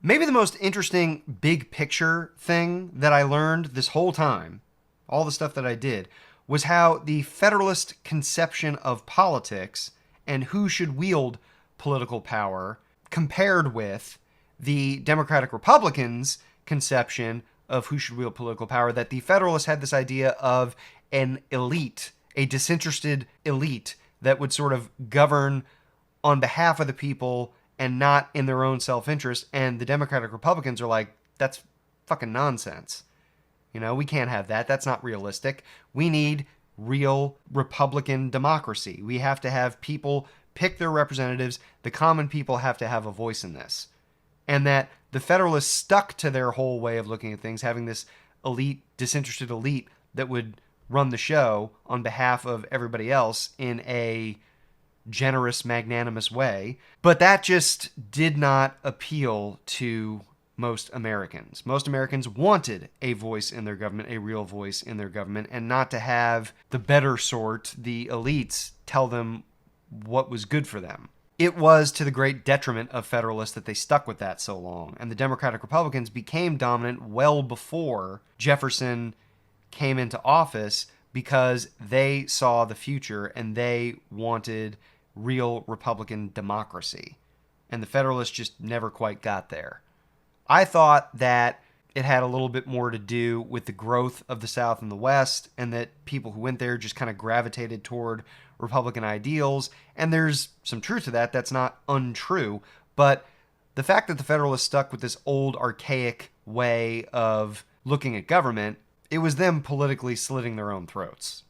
Maybe the most interesting big picture thing that I learned this whole time, all the stuff that I did, was how the Federalist conception of politics and who should wield political power compared with the Democratic Republicans' conception of who should wield political power. That the Federalists had this idea of an elite, a disinterested elite that would sort of govern on behalf of the people and not in their own self-interest. And the Democratic Republicans are like, that's fucking nonsense. We can't have that. That's not realistic. We need real Republican democracy. We have to have people pick their representatives. The common people have to have a voice in this. And that the Federalists stuck to their whole way of looking at things, having this elite, disinterested elite that would run the show on behalf of everybody else in a generous, magnanimous way. But that just did not appeal to most Americans. Most Americans wanted a voice in their government, a real voice in their government, and not to have the better sort, the elites, tell them what was good for them. It was to the great detriment of Federalists that they stuck with that so long. And the Democratic Republicans became dominant well before Jefferson came into office because they saw the future and they wanted real Republican democracy. And the Federalists just never quite got there. I thought that it had a little bit more to do with the growth of the South and the West, and that people who went there just kind of gravitated toward Republican ideals. And there's some truth to that. That's not untrue. But the fact that the Federalists stuck with this old, archaic way of looking at government, it was them politically slitting their own throats.